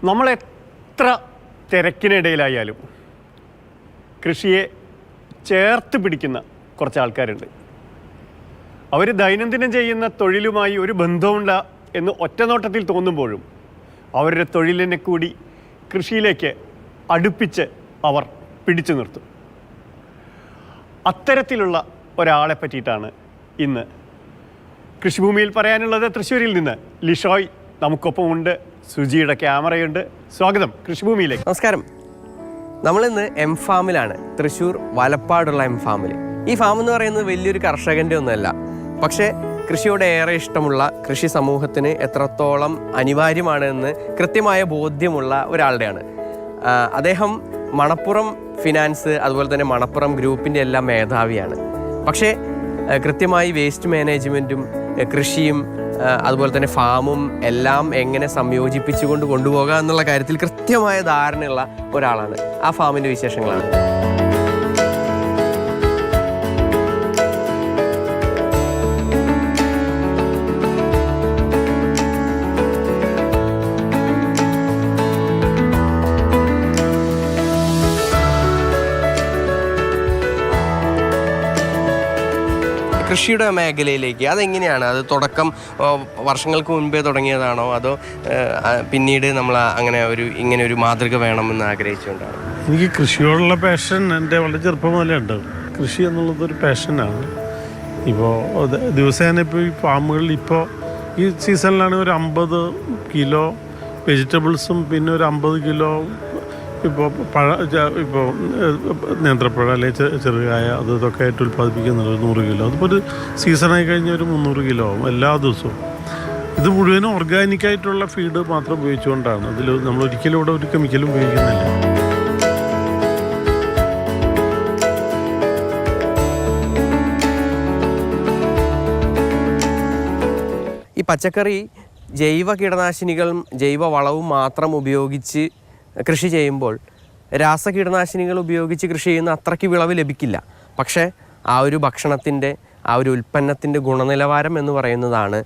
നമ്മളെത്ര തിരക്കിനിടയിലായാലും കൃഷിയെ ചേർത്ത് പിടിക്കുന്ന കുറച്ച് ആൾക്കാരുണ്ട്. അവർ ദൈനംദിനം ചെയ്യുന്ന തൊഴിലുമായി ഒരു ബന്ധമുണ്ട എന്ന് ഒറ്റനോട്ടത്തിൽ തോന്നുമ്പോഴും അവരുടെ തൊഴിലിനെ കൂടി കൃഷിയിലേക്ക് അടുപ്പിച്ച് അവർ പിടിച്ചു നിർത്തും. അത്തരത്തിലുള്ള ഒരാളെ പറ്റിയിട്ടാണ് ഇന്ന് കൃഷിഭൂമിയിൽ പറയാനുള്ളത്. തൃശ്ശൂരിൽ നിന്ന് ലിഷോയ് നമുക്കൊപ്പമുണ്ട്, സുജിയുടെ ക്യാമറയുണ്ട്. സ്വാഗതം കൃഷിഭൂമിയിലേക്ക്. നമസ്കാരം. നമ്മളിന്ന് എം ഫാമിലാണ്, തൃശ്ശൂർ വലപ്പാടുള്ള എം ഫാമിൽ. ഈ ഫാം എന്ന് പറയുന്നത് വലിയൊരു കർഷകൻ്റെ ഒന്നുമല്ല, പക്ഷേ കൃഷിയോട് ഏറെ ഇഷ്ടമുള്ള, കൃഷി സമൂഹത്തിന് എത്രത്തോളം അനിവാര്യമാണെന്ന് കൃത്യമായ ബോധ്യമുള്ള ഒരാളുടെയാണ്. അദ്ദേഹം മണപ്പുറം ഫിനാൻസ് അതുപോലെ തന്നെ മണപ്പുറം ഗ്രൂപ്പിൻ്റെ എല്ലാം മേധാവിയാണ്. പക്ഷേ കൃത്യമായി വേസ്റ്റ് മാനേജ്മെൻറ്റും കൃഷിയും അതുപോലെ തന്നെ ഫാമും എല്ലാം എങ്ങനെ സംയോജിപ്പിച്ചുകൊണ്ട് കൊണ്ടുപോകുക എന്നുള്ള കാര്യത്തിൽ കൃത്യമായ ധാരണയുള്ള ഒരാളാണ്. ആ ഫാമിൻ്റെ വിശേഷങ്ങളാണ്. കൃഷിയുടെ മേഖലയിലേക്ക് അതെങ്ങനെയാണ്? അത് തുടക്കം വർഷങ്ങൾക്ക് മുൻപേ തുടങ്ങിയതാണോ, അതോ പിന്നീട് നമ്മൾ ഇങ്ങനെ ഒരു മാതൃക വേണമെന്ന് ആഗ്രഹിച്ചുകൊണ്ടാണ്? എനിക്ക് കൃഷിയോടുള്ള പാഷൻ എൻ്റെ വളരെ ചെറുപ്പം മുതലേ ഉണ്ട്. കൃഷി എന്നുള്ളതൊരു പാഷനാണ്. ഇപ്പോൾ ദിവസേന ഇപ്പോൾ ഈ ഫാമുകളിൽ ഇപ്പോൾ ഈ സീസണിലാണ് ഒരു 50 കിലോ വെജിറ്റബിൾസും പിന്നെ ഒരു 50 കിലോ ഇപ്പോൾ ഇപ്പോൾ നേന്ത്രപ്പഴ അല്ലെങ്കിൽ ചെറുകായ ഇതൊക്കെ ആയിട്ട് ഉൽപ്പാദിപ്പിക്കുന്നുണ്ട്. 100 കിലോ. അതിപ്പോൾ ഒരു സീസണായി കഴിഞ്ഞാൽ ഒരു 300 കിലോ ആവും എല്ലാ ദിവസവും. ഇത് മുഴുവനും ഓർഗാനിക്കായിട്ടുള്ള ഫീഡ് മാത്രം ഉപയോഗിച്ചുകൊണ്ടാണ്. അതിൽ നമ്മൾ ഒരിക്കലും ഇവിടെ ഒരു കെമിക്കലും ഉപയോഗിക്കുന്നില്ല. ഈ പച്ചക്കറി ജൈവ കീടനാശിനികളും ജൈവ വളവും മാത്രം ഉപയോഗിച്ച് കൃഷി ചെയ്യുമ്പോൾ രാസകീടനാശിനികൾ ഉപയോഗിച്ച് കൃഷി ചെയ്യുന്ന അത്രയ്ക്ക് വിളവ് ലഭിക്കില്ല. പക്ഷേ ആ ഒരു ഭക്ഷണത്തിൻ്റെ, ആ ഒരു ഉൽപ്പന്നത്തിൻ്റെ ഗുണനിലവാരം എന്ന് പറയുന്നതാണ്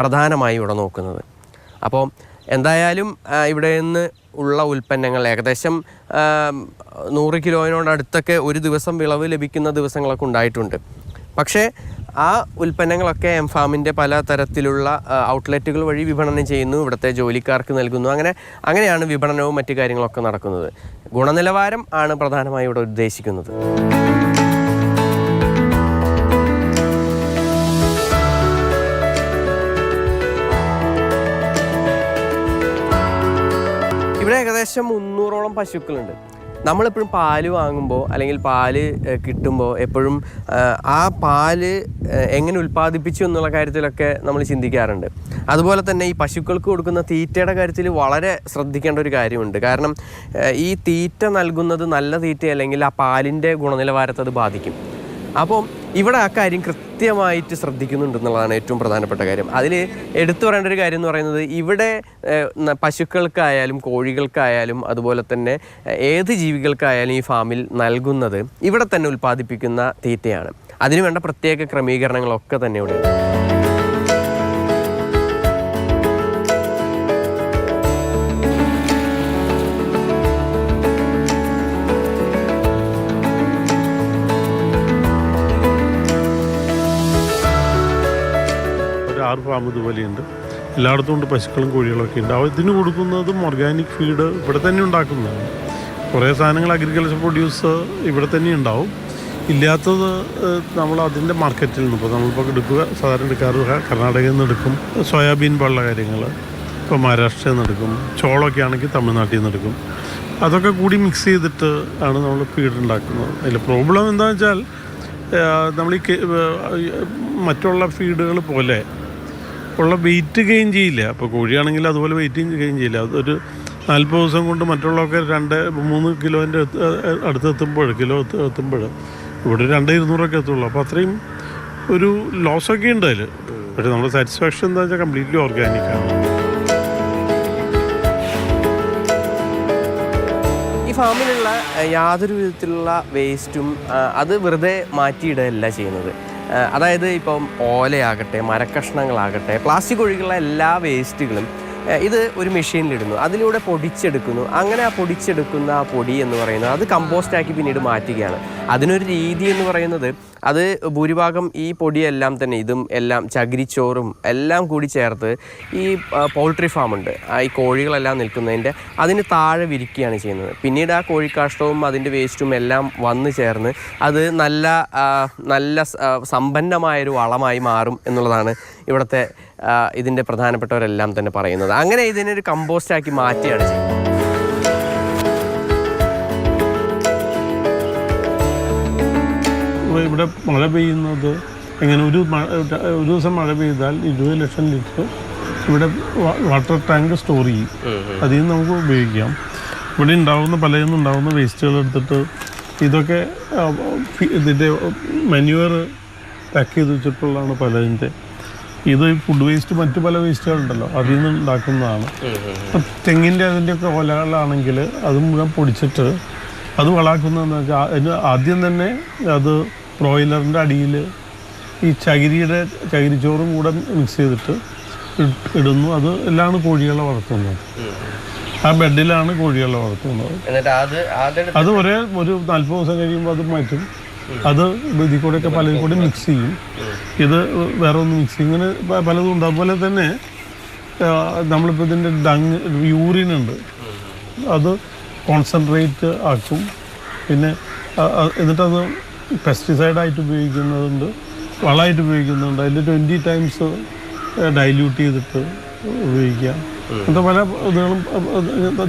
പ്രധാനമായി ഇവിടെ നോക്കുന്നത്. അപ്പോൾ എന്തായാലും ഇവിടെ നിന്ന് ഉള്ള ഉൽപ്പന്നങ്ങൾ ഏകദേശം 100 കിലോയിനോടടുത്തൊക്കെ ഒരു ദിവസം വിളവ് ലഭിക്കുന്ന ദിവസങ്ങളൊക്കെ ഉണ്ടായിട്ടുണ്ട്. പക്ഷേ ആ ഉൽപ്പന്നങ്ങളൊക്കെ എം ഫാമിൻ്റെ പല തരത്തിലുള്ള ഔട്ട്ലെറ്റുകൾ വഴി വിപണനം ചെയ്യുന്നു, ഇവിടുത്തെ ജോലിക്കാർക്ക് നൽകുന്നു. അങ്ങനെയാണ് വിപണനവും മറ്റു കാര്യങ്ങളൊക്കെ നടക്കുന്നത്. ഗുണനിലവാരം ആണ് പ്രധാനമായും ഇവിടെ ഉദ്ദേശിക്കുന്നത്. ഇവിടെ ഏകദേശം 300ഓളം പശുക്കളുണ്ട്. നമ്മളെപ്പോഴും പാല് വാങ്ങുമ്പോൾ അല്ലെങ്കിൽ പാല് കിട്ടുമ്പോൾ എപ്പോഴും ആ പാല് എങ്ങനെ ഉൽപ്പാദിപ്പിച്ചു എന്നുള്ള കാര്യത്തിലൊക്കെ നമ്മൾ ചിന്തിക്കാറുണ്ട്. അതുപോലെ തന്നെ ഈ പശുക്കൾക്ക് കൊടുക്കുന്ന തീറ്റയുടെ കാര്യത്തിൽ വളരെ ശ്രദ്ധിക്കേണ്ട ഒരു കാര്യമുണ്ട്. കാരണം ഈ തീറ്റ നൽകുന്നത് നല്ല തീറ്റ അല്ലെങ്കിൽ ആ പാലിൻ്റെ ഗുണനിലവാരത്തെ അത് ബാധിക്കും. അപ്പോൾ ഇവിടെ ആ കാര്യം കൃത്യമായിട്ട് ശ്രദ്ധിക്കുന്നുണ്ടെന്നുള്ളതാണ് ഏറ്റവും പ്രധാനപ്പെട്ട കാര്യം. അതിൽ എടുത്തു പറയേണ്ട ഒരു കാര്യം എന്ന് പറയുന്നത്, ഇവിടെ പശുക്കൾക്കായാലും കോഴികൾക്കായാലും അതുപോലെ തന്നെ ഏത് ജീവികൾക്കായാലും ഈ ഫാമിൽ നൽകുന്നത് ഇവിടെ തന്നെ ഉൽപ്പാദിപ്പിക്കുന്ന തീറ്റയാണ്. അതിനുവേണ്ട പ്രത്യേക ക്രമീകരണങ്ങളൊക്കെ തന്നെ ഇവിടെ ഉണ്ട്. ഫാം ഇതുപോലെയുണ്ട്. എല്ലായിടത്തും കൊണ്ട് പശുക്കളും കോഴികളൊക്കെ ഉണ്ട്. ഇതിന് കൊടുക്കുന്നതും ഓർഗാനിക് ഫീഡ് ഇവിടെ തന്നെ ഉണ്ടാക്കുന്നതാണ്. കുറേ സാധനങ്ങൾ അഗ്രികൾച്ചർ പ്രൊഡ്യൂസ് ഇവിടെ തന്നെ ഉണ്ടാവും. ഇല്ലാത്തത് നമ്മൾ അതിൻ്റെ മാർക്കറ്റിൽ നിന്ന്, ഇപ്പോൾ നമ്മളിപ്പോൾ സാധാരണ എടുക്കാറ് കർണാടകയിൽ നിന്ന് എടുക്കും. സോയാബീൻ പോലുള്ള കാര്യങ്ങൾ ഇപ്പോൾ മഹാരാഷ്ട്രയിൽ നിന്ന് എടുക്കും. ചോളമൊക്കെ ആണെങ്കിൽ തമിഴ്നാട്ടിൽ നിന്ന് എടുക്കും. അതൊക്കെ കൂടി മിക്സ് ചെയ്തിട്ട് ആണ് നമ്മൾ ഫീഡ് ഉണ്ടാക്കുന്നത്. അതിൽ പ്രോബ്ലം എന്താണെന്ന് വെച്ചാൽ, നമ്മൾ മറ്റുള്ള ഫീഡുകൾ പോലെ ഉള്ള വെയിറ്റ് ഗെയിൻ ചെയ്യില്ല. ഇപ്പോൾ കോഴിയാണെങ്കിൽ അതുപോലെ വെയിറ്റ് ഗെയിൻ ചെയ്യില്ല. അതൊരു 40 ദിവസം കൊണ്ട് മറ്റുള്ളതൊക്കെ 2-3 കിലോൻ്റെ അടുത്ത് എത്തുമ്പോൾ ഇവിടെ 200-200 എത്തുള്ളൂ. അപ്പോൾ അത്രയും ഒരു ലോസൊക്കെ ഉണ്ട് അതിൽ. പക്ഷേ നമ്മുടെ സാറ്റിസ്ഫാക്ഷൻ എന്താ വെച്ചാൽ കംപ്ലീറ്റ്ലി ഓർഗാനിക്കാണ്. ഈ ഫാമിലുള്ള യാതൊരു വിധത്തിലുള്ള വേസ്റ്റും അത് വെറുതെ മാറ്റിയിടുകയല്ല ചെയ്യുന്നത്. അതായത് ഇപ്പം ഓലയാകട്ടെ, മരക്കഷ്ണങ്ങളാകട്ടെ, പ്ലാസ്റ്റിക് ഒഴികെയുള്ള എല്ലാ വേസ്റ്റുകളും ഇത് ഒരു മെഷീനിലിടുന്നു, അതിലൂടെ പൊടിച്ചെടുക്കുന്നു. അങ്ങനെ ആ പൊടിച്ചെടുക്കുന്ന ആ പൊടി എന്ന് പറയുന്നത് അത് കമ്പോസ്റ്റാക്കി പിന്നീട് മാറ്റുകയാണ്. അതിനൊരു രീതി എന്ന് പറയുന്നത് അത് ഭൂരിഭാഗം ഈ പൊടിയെല്ലാം തന്നെ ഇതും എല്ലാം ചകിരിച്ചോറും എല്ലാം കൂടി ചേർത്ത് ഈ പൗൾട്രി ഫാമുണ്ട്, ഈ കോഴികളെല്ലാം നിൽക്കുന്നതിൻ്റെ അതിന് താഴെ വിരിക്കുകയാണ് ചെയ്യുന്നത്. പിന്നീട് ആ കോഴിക്കാഷ്ടവും അതിൻ്റെ വേസ്റ്റും എല്ലാം വന്നു ചേർന്ന് അത് നല്ല സമ്പന്നമായൊരു വളമായി മാറും എന്നുള്ളതാണ് ഇവിടുത്തെ ഇതിൻ്റെ പ്രധാനപ്പെട്ടവരെല്ലാം തന്നെ പറയുന്നത്. അങ്ങനെ ഇതിനൊരു കമ്പോസ്റ്റാക്കി മാറ്റുകയാണ് ചെയ്യുന്നത്. ഇവിടെ മഴ പെയ്യുന്നത് എങ്ങനെ, ഒരു ദിവസം മഴ പെയ്താൽ 20 ലക്ഷം ലിറ്റർ ഇവിടെ വാട്ടർ ടാങ്ക് സ്റ്റോർ ചെയ്യും. അതിൽ നിന്ന് നമുക്ക് ഉപയോഗിക്കാം. ഇവിടെ പലയിന്നും ഉണ്ടാകുന്ന വേസ്റ്റുകൾ എടുത്തിട്ട് ഇതൊക്കെ ഇതിൻ്റെ മന്യൂവർ പാക്ക് ചെയ്ത് വെച്ചിട്ടുള്ളതാണ് പലതിൻ്റെ. ഇത് ഫുഡ് വേസ്റ്റ് മറ്റു പല വേസ്റ്റുകളുണ്ടല്ലോ അതിൽ നിന്ന് ഉണ്ടാക്കുന്നതാണ്. തെങ്ങിൻ്റെ അതിൻ്റെയൊക്കെ ഓലകളാണെങ്കിൽ അത് മുഴുവൻ പൊടിച്ചിട്ട് അത് വളാക്കുന്നതെന്ന് വെച്ചാൽ ആദ്യം തന്നെ അത് ബ്രോയിലറിൻ്റെ അടിയിൽ ഈ ചകിരിച്ചോറും കൂടെ മിക്സ് ചെയ്തിട്ട് ഇടുന്നു. അത് എല്ലാം കോഴികളെ വളർത്തുന്നത്. ആ ബെഡിലാണ് കോഴികളെ വളർത്തുന്നത്. അത് ഒരു 40 ദിവസം കഴിയുമ്പോൾ അത് മാറ്റും. അത് ഇതിൽ കൂടെയൊക്കെ പലതിൽ കൂടെ മിക്സ് ചെയ്യും. ഇത് വേറെ ഒന്ന് മിക്സ് ചെയ്യും. ഇങ്ങനെ പലതും ഉണ്ട്. അതുപോലെ തന്നെ നമ്മളിപ്പോൾ ഇതിൻ്റെ യൂറിനുണ്ട്, അത് കോൺസെൻട്രേറ്റ് ആക്കും. പിന്നെ എന്നിട്ടത് പെസ്റ്റിസൈഡായിട്ട് ഉപയോഗിക്കുന്നതുണ്ട്, വളമായിട്ട് ഉപയോഗിക്കുന്നുണ്ട്. അതിൽ 20 times ഡൈല്യൂട്ട് ചെയ്തിട്ട് ഉപയോഗിക്കാം. അങ്ങനത്തെ പല ഇതുകളും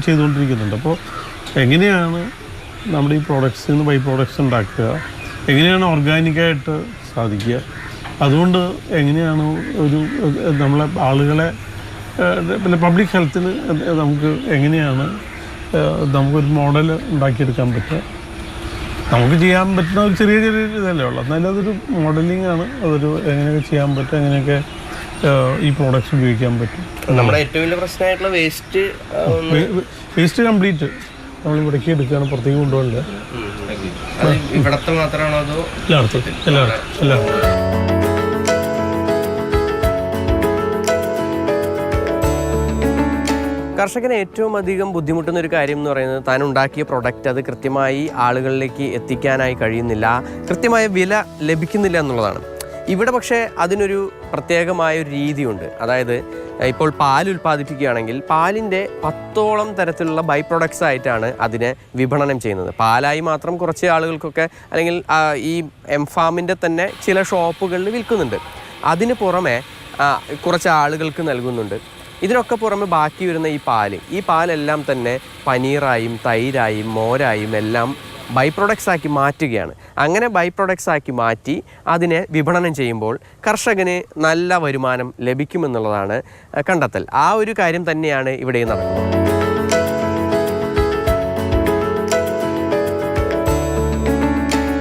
ചെയ്തുകൊണ്ടിരിക്കുന്നുണ്ട്. അപ്പോൾ എങ്ങനെയാണ് നമ്മുടെ ഈ പ്രോഡക്ട്സിൽ നിന്ന് ബൈ പ്രോഡക്ട്സ് ഉണ്ടാക്കുക, എങ്ങനെയാണ് ഓർഗാനിക്കായിട്ട് സാധിക്കുക, അതുകൊണ്ട് എങ്ങനെയാണ് നമ്മളെ ആളുകളെ പിന്നെ പബ്ലിക് ഹെൽത്തിന് നമുക്ക് എങ്ങനെയാണ് നമുക്കൊരു മോഡൽ ഉണ്ടാക്കിയെടുക്കാൻ പറ്റുക. നമുക്ക് ചെയ്യാൻ പറ്റുന്ന ഒരു ചെറിയ ഇതല്ലേ ഉള്ളൂ. എന്നാലും അതൊരു മോഡലിംഗ് ആണ്. അതൊരു എങ്ങനെയൊക്കെ ചെയ്യാൻ പറ്റും, എങ്ങനെയൊക്കെ ഈ പ്രോഡക്റ്റ്സ് ഉപയോഗിക്കാൻ പറ്റും. നമ്മുടെ ഏറ്റവും വലിയ പ്രശ്നമായിട്ടുള്ള വേസ്റ്റ് കംപ്ലീറ്റ് നമ്മൾ ഇവിടേക്ക് എടുക്കുകയാണ്, പുറത്തേക്ക് കൊണ്ടുപോകില്ല. ഇവിടത്തെ മാത്രമാണോ അതോ എല്ലായിടത്തും? കർഷകന് ഏറ്റവും അധികം ബുദ്ധിമുട്ടുന്ന ഒരു കാര്യം എന്ന് പറയുന്നത് താൻ ഉണ്ടാക്കിയ പ്രൊഡക്റ്റ് അത് കൃത്യമായി ആളുകളിലേക്ക് എത്തിക്കാനായി കഴിയുന്നില്ല, കൃത്യമായ വില ലഭിക്കുന്നില്ല എന്നുള്ളതാണ്. ഇവിടെ പക്ഷേ അതിനൊരു പ്രത്യേകമായൊരു രീതിയുണ്ട്. അതായത് ഇപ്പോൾ പാൽ ഉൽപ്പാദിപ്പിക്കുകയാണെങ്കിൽ പാലിൻ്റെ 10ഓളം തരത്തിലുള്ള ബൈ പ്രൊഡക്ട്സ് ആയിട്ടാണ് അതിനെ വിപണനം ചെയ്യുന്നത്. പാലായി മാത്രം കുറച്ച് ആളുകൾക്കൊക്കെ അല്ലെങ്കിൽ ഈ എംഫാമിൻ്റെ തന്നെ ചില ഷോപ്പുകളിൽ വിൽക്കുന്നുണ്ട്. അതിന് പുറമെ കുറച്ച് ആളുകൾക്ക് നൽകുന്നുണ്ട്. ഇതിനൊക്കെ പുറമെ ബാക്കി വരുന്ന ഈ പാലെല്ലാം തന്നെ പനീറായും തൈരായും മോരായും എല്ലാം ബൈ പ്രൊഡക്ട്സ് ആക്കി മാറ്റുകയാണ്. അങ്ങനെ ബൈ പ്രൊഡക്ട്സ് ആക്കി മാറ്റി അതിനെ വിപണനം ചെയ്യുമ്പോൾ കർഷകന് നല്ല വരുമാനം ലഭിക്കുമെന്നുള്ളതാണ് കണ്ടെത്തൽ. ആ ഒരു കാര്യം തന്നെയാണ് ഇവിടെ നടക്കുന്നത്.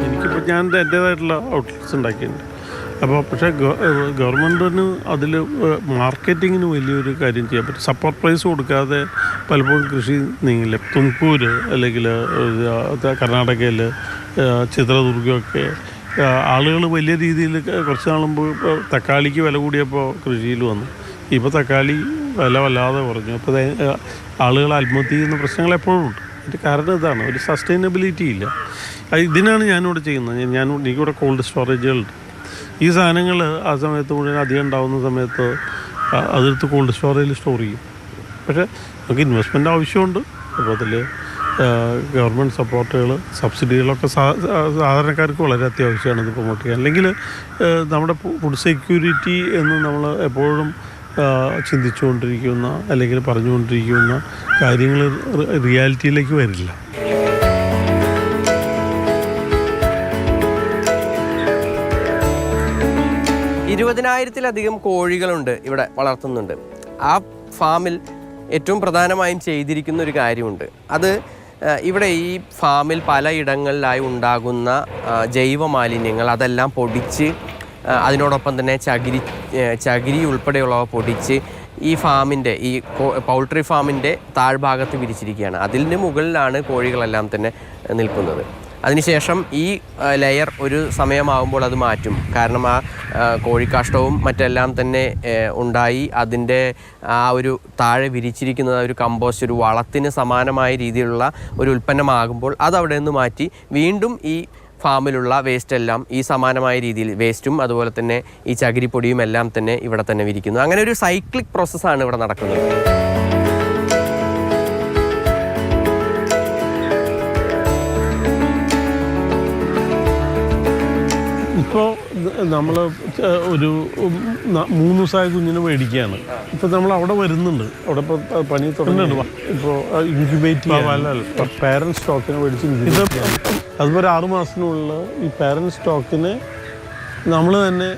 എനിക്കിപ്പോൾ ഞാൻ എൻ്റേതായിട്ടുള്ള ഔട്ട്ലെറ്റ്സ് ഉണ്ടാക്കിയിട്ടുണ്ട്. അപ്പോൾ പക്ഷേ ഗവൺമെൻറ്റിന് അതിൽ മാർക്കറ്റിങ്ങിന് വലിയൊരു കാര്യം ചെയ്യാൻ പറ്റും. സപ്പോർട്ട് പ്രൈസ് കൊടുക്കാതെ പലപ്പോഴും കൃഷി നീങ്ങില്ല. തുംകൂര് അല്ലെങ്കിൽ കർണാടകയിൽ ചിത്രദുർഗമൊക്കെ ആളുകൾ വലിയ രീതിയിൽ കുറച്ച് നാളുമ്പോൾ തക്കാളിക്ക് വില കൂടിയപ്പോൾ കൃഷിയിൽ വന്നു. ഇപ്പോൾ തക്കാളി വില വല്ലാതെ കുറഞ്ഞു. അപ്പോൾ ആളുകൾ ആത്മഹത്യ ചെയ്യുന്ന പ്രശ്നങ്ങൾ എപ്പോഴും ഉണ്ട്. അതിൻ്റെ കാരണം ഇതാണ്, ഒരു സസ്റ്റൈനബിലിറ്റി ഇല്ല. ഇതിനാണ് ഞാനിവിടെ ചെയ്യുന്നത്. എനിക്കിവിടെ കോൾഡ് സ്റ്റോറേജുകളുണ്ട്. ഈ സാധനങ്ങൾ ആ സമയത്ത് മുഴുവൻ അധികം ഉണ്ടാകുന്ന സമയത്ത് അതെടുത്ത് കോൾഡ് സ്റ്റോറേജിൽ സ്റ്റോർ ചെയ്യും. പക്ഷേ നമുക്ക് ഇൻവെസ്റ്റ്മെൻ്റ് ആവശ്യമുണ്ട്. അപ്പോൾ അതിൽ ഗവൺമെൻറ് സപ്പോർട്ടുകൾ, സബ്സിഡികളൊക്കെ സാധാരണക്കാർക്ക് വളരെ അത്യാവശ്യമാണ് ഇത് പ്രൊമോട്ട് ചെയ്യാൻ. അല്ലെങ്കിൽ നമ്മുടെ ഫുഡ് സെക്യൂരിറ്റി എന്ന് നമ്മൾ എപ്പോഴും ചിന്തിച്ചുകൊണ്ടിരിക്കുന്ന അല്ലെങ്കിൽ പറഞ്ഞുകൊണ്ടിരിക്കുന്ന കാര്യങ്ങൾ റിയാലിറ്റിയിലേക്ക് വരില്ല. ത്തിലധികം കോഴികളുണ്ട് ഇവിടെ വളർത്തുന്നുണ്ട്. ആ ഫാമിൽ ഏറ്റവും പ്രധാനമായും ചെയ്തിരിക്കുന്ന ഒരു കാര്യമുണ്ട്. അത് ഇവിടെ ഈ ഫാമിൽ പലയിടങ്ങളിലായി ഉണ്ടാകുന്ന ജൈവ മാലിന്യങ്ങൾ അതെല്ലാം പൊടിച്ച് അതിനോടൊപ്പം തന്നെ ചകിരി ഉൾപ്പെടെയുള്ളവ പൊടിച്ച് ഈ ഫാമിൻ്റെ ഈ പൗൾട്രി ഫാമിൻ്റെ താഴ്ഭാഗത്ത് വിരിച്ചിരിക്കുകയാണ്. അതിൻ്റെ മുകളിലാണ് കോഴികളെല്ലാം തന്നെ നിൽക്കുന്നത്. അതിനുശേഷം ഈ ലെയർ ഒരു സമയമാകുമ്പോൾ അത് മാറ്റും. കാരണം ആ കോഴിക്കാഷ്ടവും മറ്റെല്ലാം തന്നെ ഉണ്ടായി അതിൻ്റെ ആ ഒരു താഴെ വിരിച്ചിരിക്കുന്നത് ഒരു കമ്പോസ്റ്റ്, ഒരു വളത്തിന് സമാനമായ രീതിയിലുള്ള ഒരു ഉൽപ്പന്നമാകുമ്പോൾ അതവിടെ നിന്ന് മാറ്റി വീണ്ടും ഈ ഫാമിലുള്ള വേസ്റ്റ് എല്ലാം ഈ സമാനമായ രീതിയിൽ വേസ്റ്റും അതുപോലെ തന്നെ ഈ ചകിരിപ്പൊടിയും എല്ലാം തന്നെ ഇവിടെ തന്നെ വിരിക്കുന്നു. അങ്ങനെ ഒരു സൈക്ലിക് പ്രോസസ്സാണ് ഇവിടെ നടക്കുന്നത്. ഇപ്പോൾ നമ്മൾ ഒരു 3 ദിവസമായ കുഞ്ഞിനെ മേടിക്കുകയാണ്. ഇപ്പോൾ നമ്മൾ അവിടെ വരുന്നുണ്ട്, അവിടെ ഇപ്പോൾ പണി തുടങ്ങുന്നുണ്ട്. ഇപ്പോൾ ഇൻക്യുബേറ്റ് ചെയ്യാൻ പാരൻറ്റ് സ്റ്റോക്കിനെ മേടിച്ച് ഇത് അതുപോലെ 6 മാസത്തിനുള്ള ഈ പാരൻറ്റ് സ്റ്റോക്കിനെ നമ്മൾ തന്നെ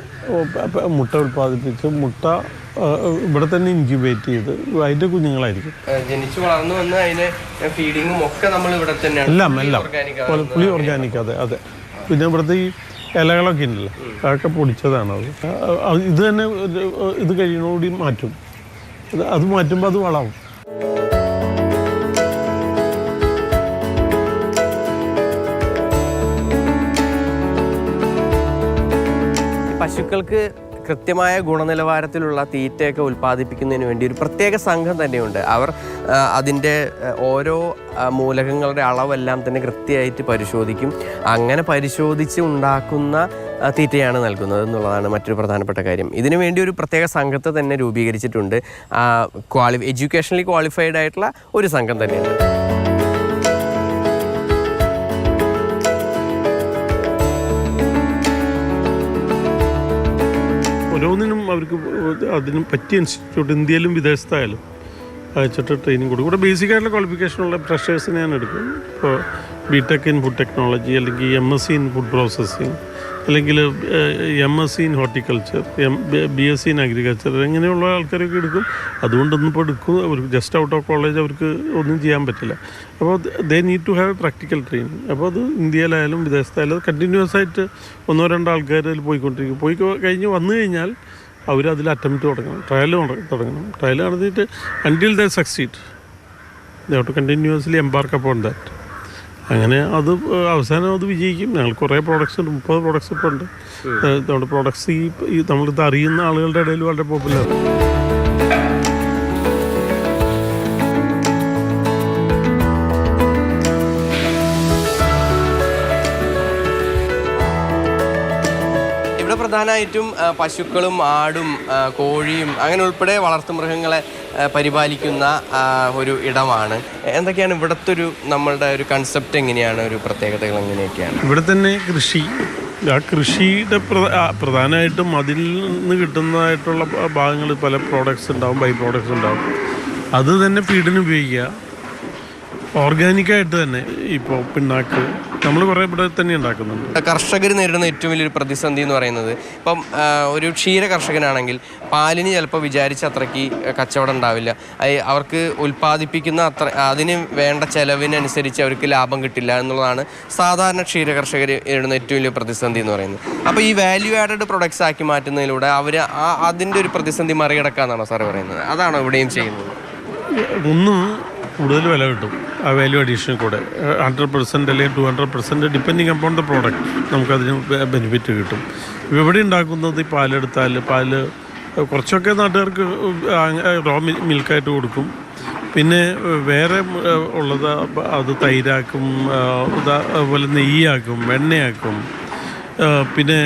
മുട്ട ഉൽപ്പാദിപ്പിച്ച് മുട്ട ഇവിടെ തന്നെ ഇൻക്യുബേറ്റ് ചെയ്ത് അതിൻ്റെ കുഞ്ഞുങ്ങളായിരിക്കും ജനിച്ചു വളർന്നു വന്ന് അതിന് ഫീഡിങ്ങും ഒക്കെ നമ്മൾ ഇവിടെ തന്നെയാണ്. എല്ലാം പുളി ഓർഗാനിക്. അതെ. പിന്നെ ഇവിടുത്തെ ഈ ഇലകളൊക്കെ ഉണ്ടല്ലോ, അതൊക്കെ പൊടിച്ചതാണ്. അത് ഇത് തന്നെ ഇത് കഴിയുന്നതോടുകൂടി മാറ്റും. അത് മാറ്റുമ്പോൾ അത് വളവും. പശുക്കൾക്ക് കൃത്യമായ ഗുണനിലവാരത്തിലുള്ള തീറ്റയൊക്കെ ഉൽപ്പാദിപ്പിക്കുന്നതിന് വേണ്ടി ഒരു പ്രത്യേക സംഘം തന്നെയുണ്ട്. അവർ അതിൻ്റെ ഓരോ മൂലകങ്ങളുടെ അളവെല്ലാം തന്നെ കൃത്യമായിട്ട് പരിശോധിക്കും. അങ്ങനെ പരിശോധിച്ച് ഉണ്ടാക്കുന്ന തീറ്റയാണ് നൽകുന്നത് എന്നുള്ളതാണ് മറ്റൊരു പ്രധാനപ്പെട്ട കാര്യം. ഇതിനു വേണ്ടി ഒരു പ്രത്യേക സംഘത്തെ തന്നെ രൂപീകരിച്ചിട്ടുണ്ട്. എഡ്യൂക്കേഷണലി ക്വാളിഫൈഡ് ആയിട്ടുള്ള ഒരു സംഘം തന്നെയുണ്ട്. ഓരോന്നിനും അവർക്ക് അതിനും പറ്റിയ ഇൻസ്റ്റിറ്റ്യൂട്ട് ഇന്ത്യയിലും വിദേശത്തായാലും അയച്ചിട്ട് ട്രെയിനിങ് കൊടുക്കും. ഇവിടെ ബേസിക് ആയിട്ടുള്ള ക്വാളിഫിക്കേഷനുള്ള ഫ്രഷേഴ്സിനെ ഞാൻ എടുക്കും. ഇപ്പോൾ ബിടെക് ഇൻ ഫുഡ് ടെക്നോളജി, അല്ലെങ്കിൽ MSc ഇൻ ഫുഡ് പ്രോസസ്സിങ്, അല്ലെങ്കിൽ MSc in horticulture, BSc in agriculture, ഇങ്ങനെയുള്ള ആൾക്കാരൊക്കെ എടുക്കും. അതുകൊണ്ടൊന്നും ഇപ്പോൾ എടുക്കും. അവർക്ക് ജസ്റ്റ് ഔട്ട് ഓഫ് കോളേജ് അവർക്ക് ഒന്നും ചെയ്യാൻ പറ്റില്ല. അപ്പോൾ they need to have practical training. അപ്പോൾ അത് ഇന്ത്യയിലായാലും വിദേശത്തായാലും കണ്ടിന്യൂസ് ആയിട്ട് 1-2 ആൾക്കാർ അതിൽ പോയിക്കൊണ്ടിരിക്കും. പോയി കഴിഞ്ഞ് വന്നു കഴിഞ്ഞാൽ അവരതിൽ അറ്റംപ്റ്റ് തുടങ്ങണം, ട്രയൽ തുടങ്ങണം. ട്രയൽ നടന്നിട്ട് until they succeed they have to continuously embark upon that. അങ്ങനെ അത് അവസാനം അത് വിജയിക്കും. ഞങ്ങൾ കുറേ പ്രോഡക്ട്സ് ഉണ്ട്, 30 പ്രോഡക്ട്സ് ഇപ്പോൾ ഉണ്ട്. നമ്മുടെ പ്രോഡക്ട്സ് ഈ നമ്മളിത് അറിയുന്ന ആളുകളുടെ ഇടയിൽ വളരെ പോപ്പുലർ. ഇവിടെ പ്രധാനമായിട്ടും പശുക്കളും ആടും കോഴിയും അങ്ങനെ ഉൾപ്പെടെ വളർത്തുമൃഗങ്ങളെ പരിപാലിക്കുന്ന ഒരു ഇടമാണ്. എന്തൊക്കെയാണ് ഇവിടുത്തെ നമ്മളുടെ ഒരു കൺസെപ്റ്റ്, എങ്ങനെയാണ് ഒരു പ്രത്യേകതകൾ എങ്ങനെയൊക്കെയാണ്? ഇവിടെ തന്നെ കൃഷി, ആ കൃഷിയുടെ പ്രധാനമായിട്ടും അതിൽ നിന്ന് കിട്ടുന്നതായിട്ടുള്ള ഭാഗങ്ങൾ പല പ്രോഡക്ട്സ് ഉണ്ടാവും, ബൈ പ്രോഡക്ട്സ് ഉണ്ടാവും. അത് തന്നെ ഫീഡിന് ഉപയോഗിക്കുക. ഓർഗാനിക്കായിട്ട് തന്നെ ഇപ്പോൾ പിണ്ണാക്ക് നമ്മൾ കുറേ ഇവിടെ തന്നെ ഉണ്ടാക്കുന്നുണ്ട്. കർഷകർ നേരിടുന്ന ഏറ്റവും വലിയൊരു പ്രതിസന്ധി എന്ന് പറയുന്നത്, ഇപ്പം ഒരു ക്ഷീര കർഷകനാണെങ്കിൽ പാലിന് ചിലപ്പോൾ വിചാരിച്ച അത്രയ്ക്ക് കച്ചവടം ഉണ്ടാവില്ല. അവർക്ക് ഉൽപ്പാദിപ്പിക്കുന്ന അതിന് വേണ്ട ചെലവിനനുസരിച്ച് അവർക്ക് ലാഭം കിട്ടില്ല എന്നുള്ളതാണ് സാധാരണ ക്ഷീര കർഷകർ നേരിടുന്ന ഏറ്റവും വലിയ പ്രതിസന്ധി എന്ന് പറയുന്നത്. അപ്പോൾ ഈ വാല്യൂ ആഡഡ് പ്രൊഡക്ട്സ് ആക്കി മാറ്റുന്നതിലൂടെ അവർ അതിൻ്റെ ഒരു പ്രതിസന്ധി മറികടക്കാന്നാണോ സാറ് പറയുന്നത്? അതാണോ ഇവിടെയും ചെയ്യുന്നത്? ഒന്ന് കൂടുതൽ വില കിട്ടും ആ വാല്യൂ അഡീഷനിൽ കൂടെ. 100% അല്ലെങ്കിൽ 200% ഡിപ്പെൻഡിങ് അപ്പോൺ ദ പ്രോഡക്റ്റ് നമുക്കതിന് ബെനിഫിറ്റ് കിട്ടും. ഇവിടെ ഉണ്ടാക്കുന്നത് ഈ പാലെടുത്താൽ പാല് കുറച്ചൊക്കെ നാട്ടുകാർക്ക് റോ മിൽക്കായിട്ട് കൊടുക്കും. പിന്നെ വേറെ ഉള്ളത് അത് തൈരാക്കും, അതുപോലെ നെയ്യാക്കും, വെണ്ണയാക്കും. പിന്നെ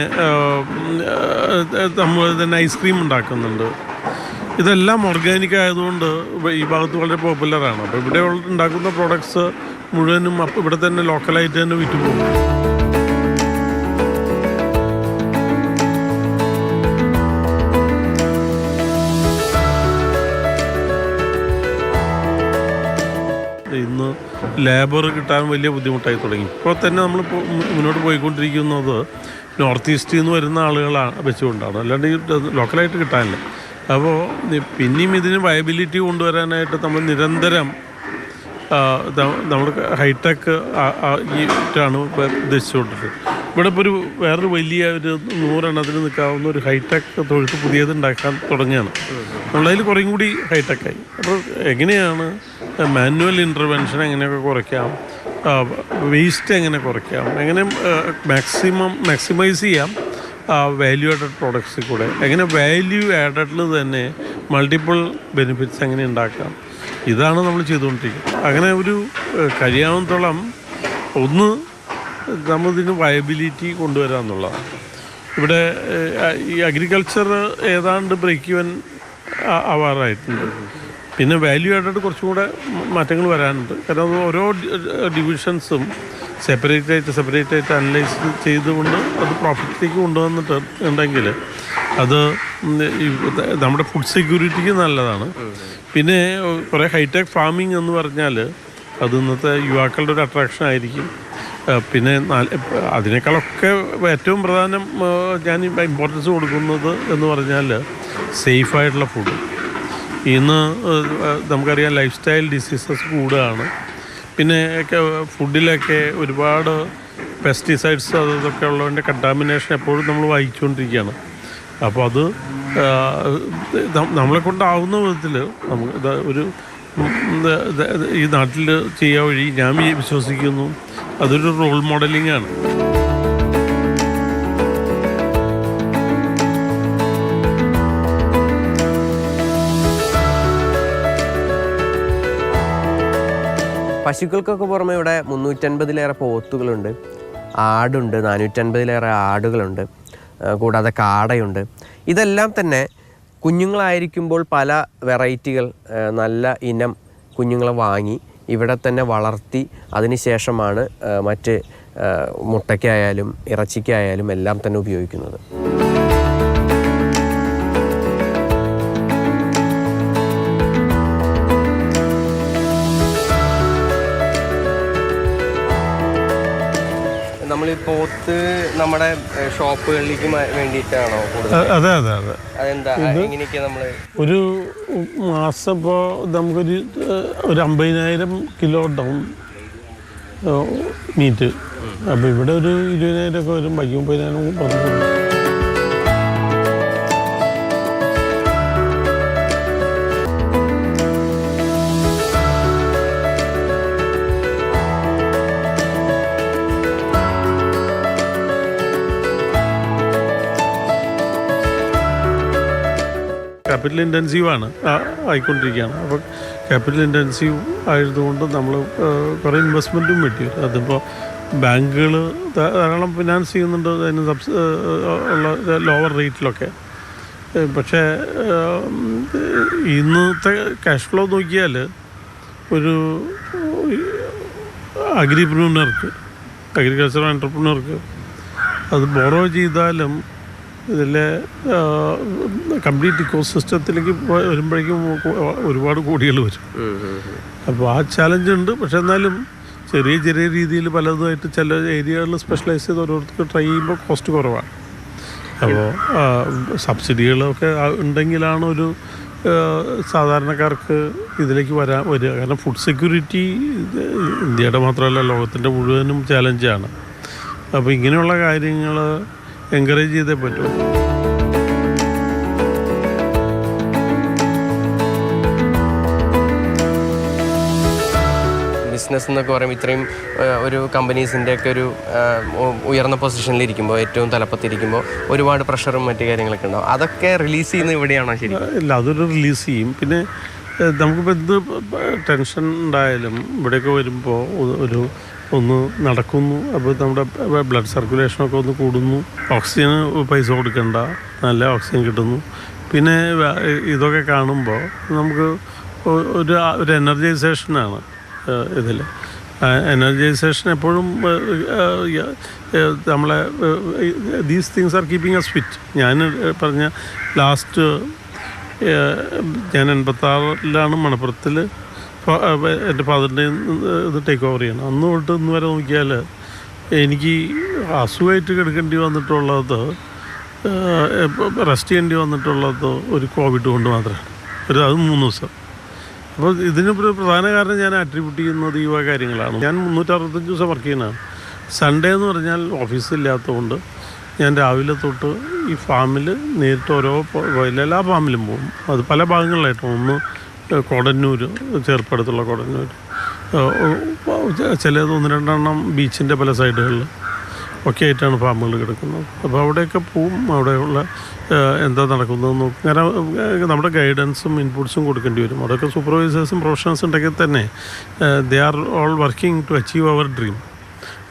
നമ്മൾ തന്നെ ഐസ്ക്രീം ഉണ്ടാക്കുന്നുണ്ട്. ഇതെല്ലാം ഓർഗാനിക് ആയതുകൊണ്ട് ഈ ഭാഗത്ത് വളരെ പോപ്പുലറാണ്. അപ്പോൾ ഇവിടെ ഉണ്ടാക്കുന്ന പ്രോഡക്ട്സ് മുഴുവനും ഇവിടെ തന്നെ ലോക്കലായിട്ട് തന്നെ വിറ്റുപോകും. ഇന്ന് ലേബർ കിട്ടാൻ വലിയ ബുദ്ധിമുട്ടായി തുടങ്ങി. ഇപ്പോൾ തന്നെ നമ്മൾ മുന്നോട്ട് പോയിക്കൊണ്ടിരിക്കുന്നത് നോർത്ത് ഈസ്റ്റിൽ നിന്ന് വരുന്ന ആളുകളാണ് വെച്ചുകൊണ്ടാണ്, അല്ലാണ്ട് ലോക്കലായിട്ട് കിട്ടാനില്ല. അപ്പോൾ പിന്നെയും ഇതിന് വയബിലിറ്റി കൊണ്ടുവരാനായിട്ട് നമ്മൾ നിരന്തരം നമ്മൾ ഹൈടെക് ആണ് ഉദ്ദേശിച്ചുകൊണ്ടിട്ട്. ഇവിടെ ഇപ്പോൾ വേറൊരു വലിയ ഒരു 100 എണ്ണത്തിന് നിൽക്കാവുന്ന ഒരു ഹൈടെക് തൊഴുത്ത് പുതിയത് ഉണ്ടാക്കാൻ തുടങ്ങുകയാണ്. നമ്മളതിൽ കുറേയും കൂടി ഹൈടെക്കായി. അപ്പോൾ എങ്ങനെയാണ് മാനുവൽ ഇൻ്റർവെൻഷൻ എങ്ങനെയൊക്കെ കുറയ്ക്കാം, വേസ്റ്റ് എങ്ങനെ കുറയ്ക്കാം, എങ്ങനെ മാക്സിമൈസ് ചെയ്യാം, വാല്യൂ ആഡഡ് പ്രോഡക്ട്സിൽ കൂടെ എങ്ങനെ വാല്യൂ ആഡഡിൽ തന്നെ മൾട്ടിപ്പിൾ ബെനിഫിറ്റ്സ് എങ്ങനെ ഉണ്ടാക്കാം, ഇതാണ് നമ്മൾ ചെയ്തുകൊണ്ടിരിക്കുന്നത്. അങ്ങനെ ഒരു കഴിയാവുന്നത്തോളം ഒന്ന് നമ്മളിതിന് വയബിലിറ്റി കൊണ്ടുവരിക എന്നുള്ളതാണ്. ഇവിടെ ഈ അഗ്രികൾച്ചർ ഏതാണ്ട് ബ്രേക്ക് ഈവൻ ആവാറായിട്ടുണ്ട്. പിന്നെ വാല്യൂ ആഡഡ് കുറച്ചും കൂടെ മാറ്റങ്ങൾ വരാനുണ്ട്. കാരണം ഓരോ ഡിവിഷൻസും സെപ്പറേറ്റ് ആയിട്ട് അനലൈസ് ചെയ്തുകൊണ്ട് അത് പ്രോഫിറ്റിലേക്ക് കൊണ്ടുവന്നിട്ട് ഉണ്ടെങ്കിൽ അത് നമ്മുടെ ഫുഡ് സെക്യൂരിറ്റിക്ക് നല്ലതാണ്. പിന്നെ കുറേ ഹൈടെക് ഫാമിംഗ് എന്ന് പറഞ്ഞാൽ അത് ഇന്നത്തെ യുവാക്കളുടെ ഒരു അട്രാക്ഷൻ ആയിരിക്കും. പിന്നെ അതിനേക്കാളൊക്കെ ഏറ്റവും പ്രധാനം ഞാൻ ഇമ്പോർട്ടൻസ് കൊടുക്കുന്നത് എന്ന് പറഞ്ഞാൽ സേഫായിട്ടുള്ള ഫുഡ്. ഇന്ന് നമുക്കറിയാം ലൈഫ് സ്റ്റൈൽ ഡിസീസസ് കൂടുകയാണ്. പിന്നെ ഫുഡിലൊക്കെ ഒരുപാട് പെസ്റ്റിസൈഡ്സ് അതൊക്കെ ഉള്ളതിൻ്റെ കണ്ടാമിനേഷൻ എപ്പോഴും നമ്മൾ വായിച്ചുകൊണ്ടിരിക്കുകയാണ്. അപ്പോൾ അത് നമ്മളെ കൊണ്ടാവുന്ന വിധത്തിൽ നമുക്ക് ഒരു ഈ നാട്ടിൽ ചെയ്യാൻ വഴി ഞാൻ വിശ്വസിക്കുന്നു അതൊരു റോൾ മോഡലിംഗ് ആണ്. പശുക്കൾക്കൊക്കെ പുറമെ ഇവിടെ 350-ലേറെ പോത്തുകളുണ്ട്, ആടുണ്ട്, 450-ലേറെ ആടുകളുണ്ട്, കൂടാതെ കാടയുണ്ട്. ഇതെല്ലാം തന്നെ കുഞ്ഞുങ്ങളായിരിക്കുമ്പോൾ പല വെറൈറ്റികൾ നല്ല ഇനം കുഞ്ഞുങ്ങളെ വാങ്ങി ഇവിടെ തന്നെ വളർത്തി അതിന് ശേഷമാണ് മറ്റ് മുട്ടയ്ക്കായാലും ഇറച്ചിക്കായാലും എല്ലാം തന്നെ ഉപയോഗിക്കുന്നത്. നമ്മൾ ഈ പോത്ത് നമ്മുടെ ഷോപ്പുകളിലേക്ക് വേണ്ടിയിട്ടാണോ കൂടുതൽ? അതെ. അതെന്താ എങ്ങനെയൊക്കെയാ നമ്മൾ ഒരു മാസം ഇപ്പോൾ നമുക്കൊരു 50,000 കിലോ ഉണ്ടാവും മീറ്റ്. അപ്പോൾ ഇവിടെ ഒരു 20,000 ഒക്കെ വരും, ബാക്കി 30,000 പറഞ്ഞു. ക്യാപിറ്റൽ ഇൻറ്റൻസീവാണ് ആയിക്കൊണ്ടിരിക്കുകയാണ്. അപ്പോൾ ക്യാപിറ്റൽ ഇൻറ്റൻസീവ് ആയതുകൊണ്ട് നമ്മൾ കുറേ ഇൻവെസ്റ്റ്മെൻറ്റും വേണ്ടി വരും. അതിപ്പോൾ ബാങ്കുകൾ ധാരാളം ഫിനാൻസ് ചെയ്യുന്നുണ്ട് അതിന് ഉള്ള ലോവർ റേറ്റിലൊക്കെ. പക്ഷേ ഇന്നത്തെ ക്യാഷ് ഫ്ലോ നോക്കിയാൽ ഒരു അഗ്രികൾച്ചർ എൻ്റർപ്രനർക്ക് അത് ബോറോ ചെയ്താലും ഇതിലെ കംപ്ലീറ്റ് ഇക്കോ സിസ്റ്റത്തിലേക്ക് വരുമ്പോഴേക്കും ഒരുപാട് കോടികൾ വരും. അപ്പോൾ ആ ചാലഞ്ച് ഉണ്ട്. പക്ഷെ എന്നാലും ചെറിയ രീതിയിൽ പലതുമായിട്ട് ചില ഏരിയകളിൽ സ്പെഷ്യലൈസ് ചെയ്ത് ഓരോരുത്തർക്ക് ട്രൈ ചെയ്യുമ്പോൾ കോസ്റ്റ് കുറവാണ്. അപ്പോൾ സബ്സിഡികളൊക്കെ ഉണ്ടെങ്കിലാണ് ഒരു സാധാരണക്കാർക്ക് ഇതിലേക്ക് വരിക. കാരണം ഫുഡ് സെക്യൂരിറ്റി ഇന്ത്യയുടെ മാത്രമല്ല ലോകത്തിൻ്റെ മുഴുവനും ചാലഞ്ചാണ്. അപ്പോൾ ഇങ്ങനെയുള്ള കാര്യങ്ങൾ എൻകറേജ് ചെയ്തേ പറ്റൂ. ബിസിനസ് എന്നൊക്കെ പറയുമ്പോൾ ഇത്രയും ഒരു കമ്പനീസിൻ്റെ ഒക്കെ ഒരു ഉയർന്ന പൊസിഷനിലിരിക്കുമ്പോൾ ഏറ്റവും തലപ്പത്തിരിക്കുമ്പോൾ ഒരുപാട് പ്രഷറും മറ്റു കാര്യങ്ങളൊക്കെ ഉണ്ടാവും. അതൊക്കെ റിലീസ് ചെയ്യുന്നത് ഇവിടെയാണോ? ശരി, ഇല്ല, അതൊരു റിലീസ് ചെയ്യും. പിന്നെ നമുക്കിപ്പോൾ എന്ത് ടെൻഷൻ ഉണ്ടായാലും ഇവിടെയൊക്കെ വരുമ്പോൾ ഒന്ന് നടക്കുന്നു. അപ്പോൾ നമ്മുടെ ബ്ലഡ് സർക്കുലേഷനൊക്കെ ഒന്ന് കൂടുന്നു. ഓക്സിജന് പൈസ കൊടുക്കണ്ട, നല്ല ഓക്സിജൻ കിട്ടുന്നു. പിന്നെ ഇതൊക്കെ കാണുമ്പോൾ നമുക്ക് ഒരു എനർജൈസേഷനാണ് ഇതിൽ. എനർജൈസേഷൻ എപ്പോഴും നമ്മളെ these things are keeping S fit. ഞാൻ പറഞ്ഞ ലാസ്റ്റ് ഞാൻ 86-ലാണ് മണപ്പുറത്തിൽ എൻ്റെ ഫാദറിൻ്റെ ഇത് ടേക്ക് ഓവർ ചെയ്യണം. അന്ന് തൊട്ട് ഇന്ന് വരെ നോക്കിയാൽ എനിക്ക് അസുഖമായിട്ട് കിടക്കേണ്ടി വന്നിട്ടുള്ളത്, റെസ്റ്റ് ചെയ്യേണ്ടി വന്നിട്ടുള്ളത് ഒരു കോവിഡ് കൊണ്ട് മാത്രമാണ്. അത് 3 ദിവസം. അപ്പോൾ ഇതിന് പ്രധാന കാരണം ഞാൻ അട്രിബ്യൂട്ട് ചെയ്യുന്നത് ഈ കാര്യങ്ങളാണ്. ഞാൻ 365 ദിവസം വർക്ക് ചെയ്യുന്നതാണ്. സൺഡേ എന്ന് പറഞ്ഞാൽ ഓഫീസില്ലാത്തതുകൊണ്ട് ഞാൻ രാവിലെ തൊട്ട് ഈ ഫാമിൽ നേരിട്ട് എല്ലാ ഫാമിലും പോകും. അത് പല ഭാഗങ്ങളിലായിട്ട്. ഒന്ന് കൊടന്നൂർ, ചേർപ്പടുത്തുള്ള കൊടന്നൂർ, ചിലത് 1-2 ബീച്ചിൻ്റെ പല സൈഡുകളിൽ, ഒക്കെ ആയിട്ടാണ് ഫാമുകൾ കിടക്കുന്നത്. അപ്പോൾ അവിടെയൊക്കെ പോവും, അവിടെയുള്ള എന്താ നടക്കുന്നതെന്ന് നോക്കും. കാരണം നമ്മുടെ ഗൈഡൻസും ഇൻപുട്സും കൊടുക്കേണ്ടി വരും. അതൊക്കെ സൂപ്പർവൈസേഴ്സും പ്രൊഫഷണൽസും ഉണ്ടെങ്കിൽ തന്നെ they are all working to achieve അവർ ഡ്രീം.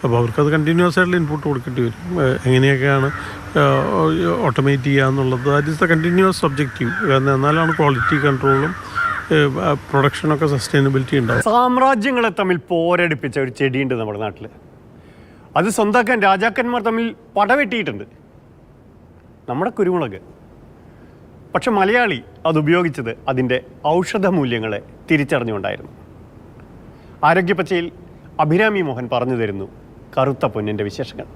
അപ്പോൾ അവർക്കത് കണ്ടിന്യൂസ് ആയിട്ടുള്ള ഇൻപുട്ട് കൊടുക്കേണ്ടി വരും. എങ്ങനെയൊക്കെയാണ് ഓട്ടോമേറ്റ് ചെയ്യുക എന്നുള്ളത്, that is the continuous objective. കാരണം എന്നാലാണ് ക്വാളിറ്റി കൺട്രോളും പ്രൊഡക്ഷനൊക്കെ സസ്റ്റൈനബിലിറ്റി ഉണ്ടാവും. സാമ്രാജ്യങ്ങളെ തമ്മിൽ പോരടിപ്പിച്ച ഒരു ചെടിയുണ്ട് നമ്മുടെ നാട്ടിൽ. അത് സ്വന്തമാക്കാൻ രാജാക്കന്മാർ തമ്മിൽ പടവെട്ടിയിട്ടുണ്ട്, നമ്മുടെ കുരുമുളക്. പക്ഷെ മലയാളി അതുപയോഗിച്ചത് അതിൻ്റെ ഔഷധ മൂല്യങ്ങളെ തിരിച്ചറിഞ്ഞുകൊണ്ടായിരുന്നു. ആരോഗ്യപ്പച്ചയിൽ അഭിരാമി മോഹൻ പറഞ്ഞു തരുന്നു കറുത്ത പൊന്നിൻ്റെ വിശേഷങ്ങൾ.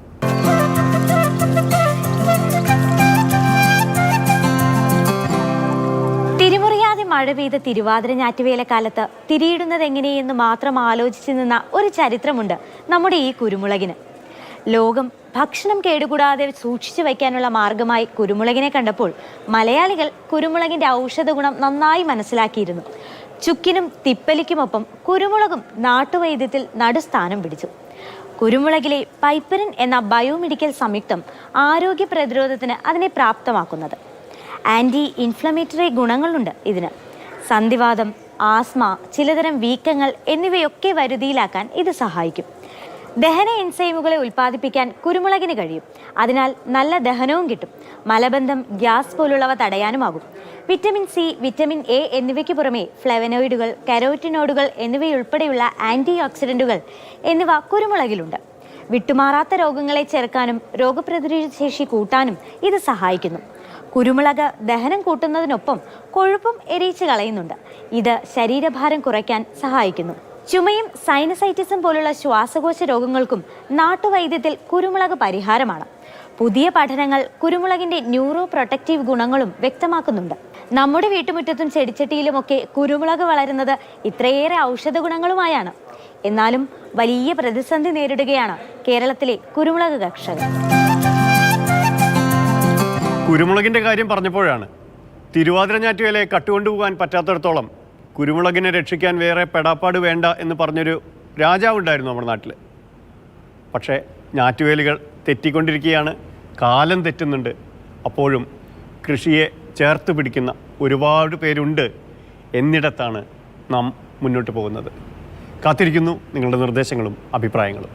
തിരിമുറിയാതെ മഴ പെയ്ത തിരുവാതിര ഞാറ്റുവേലക്കാലത്ത് തിരിയിടുന്നത് എങ്ങനെയെന്ന് മാത്രം ആലോചിച്ചു നിന്ന ഒരു ചരിത്രമുണ്ട് നമ്മുടെ ഈ കുരുമുളകിന്. ലോകം ഭക്ഷണം കേടുകൂടാതെ സൂക്ഷിച്ചു വയ്ക്കാനുള്ള മാർഗമായി കുരുമുളകിനെ കണ്ടപ്പോൾ മലയാളികൾ കുരുമുളകിൻ്റെ ഔഷധ ഗുണം നന്നായി മനസ്സിലാക്കിയിരുന്നു. ചുക്കിനും തിപ്പലിക്കുമൊപ്പം കുരുമുളകും നാട്ടുവൈദ്യത്തിൽ നടുസ്ഥാനം പിടിച്ചു. കുരുമുളകിലെ പൈപ്പരിൻ എന്ന ബയോമെഡിക്കൽ സംയുക്തം ആരോഗ്യ പ്രതിരോധത്തിന് അതിനെ പ്രാപ്തമാക്കുന്നത്. ആൻറ്റി ഇൻഫ്ലമേറ്ററി ഗുണങ്ങളുണ്ട് ഇതിന്. സന്ധിവാതം, ആസ്മ, ചിലതരം വീക്കങ്ങൾ എന്നിവയൊക്കെ വരുതിയിലാക്കാൻ ഇത് സഹായിക്കും. ദഹന എൻസൈമുകളെ ഉൽപ്പാദിപ്പിക്കാൻ കുരുമുളകിന് കഴിയും. അതിനാൽ നല്ല ദഹനവും കിട്ടും. മലബന്ധം, ഗ്യാസ് പോലുള്ളവ തടയാനുമാകും. വിറ്റമിൻ സി, വിറ്റമിൻ എ എന്നിവയ്ക്ക് പുറമെ ഫ്ലവനോയിഡുകൾ, കരോറ്റിനോയിഡുകൾ എന്നിവയുൾപ്പെടെയുള്ള ആൻറ്റി ഓക്സിഡൻറ്റുകൾ എന്നിവ കുരുമുളകിലുണ്ട്. വിട്ടുമാറാത്ത രോഗങ്ങളെ ചെറുക്കാനും രോഗപ്രതിരോധ ശേഷി കൂട്ടാനും ഇത് സഹായിക്കുന്നു. കുരുമുളക് ദഹനം കൂട്ടുന്നതിനൊപ്പം കൊഴുപ്പും എരിയിച്ച് കളയുന്നുണ്ട്. ഇത് ശരീരഭാരം കുറയ്ക്കാൻ സഹായിക്കുന്നു. ചുമയും സൈനസൈറ്റിസും പോലുള്ള ശ്വാസകോശ രോഗങ്ങൾക്കും നാട്ടുവൈദ്യത്തിൽ കുരുമുളക് പരിഹാരമാണ്. പുതിയ പഠനങ്ങൾ കുരുമുളകിൻ്റെ ന്യൂറോ പ്രൊട്ടക്റ്റീവ് ഗുണങ്ങളും വ്യക്തമാക്കുന്നുണ്ട്. നമ്മുടെ വീട്ടുമുറ്റത്തും ചെടിച്ചട്ടിയിലുമൊക്കെ കുരുമുളക് വളരുന്നത് ഇത്രയേറെ ഔഷധ ഗുണങ്ങളുമായാണ്. എന്നാലും വലിയ പ്രതിസന്ധി നേരിടുകയാണ് കേരളത്തിലെ കുരുമുളക് കർഷകർ. കുരുമുളകിൻ്റെ കാര്യം പറഞ്ഞപ്പോഴാണ് തിരുവാതിര ഞാറ്റുവേലയെ കട്ടുകൊണ്ടുപോകാൻ പറ്റാത്തിടത്തോളം കുരുമുളകിനെ രക്ഷിക്കാൻ വേറെ പെടാപ്പാട് വേണ്ട എന്ന് പറഞ്ഞൊരു രാജാവുണ്ടായിരുന്നു നമ്മുടെ നാട്ടിൽ. പക്ഷേ ഞാറ്റുവേലികൾ തെറ്റിക്കൊണ്ടിരിക്കുകയാണ്, കാലം തെറ്റുന്നുണ്ട്. അപ്പോഴും കൃഷിയെ ചേർത്ത് പിടിക്കുന്ന ഒരുപാട് പേരുണ്ട് എന്നിടത്താണ് നാം മുന്നോട്ട് പോകുന്നത്. കാത്തിരിക്കുന്നു നിങ്ങളുടെ നിർദ്ദേശങ്ങളും അഭിപ്രായങ്ങളും.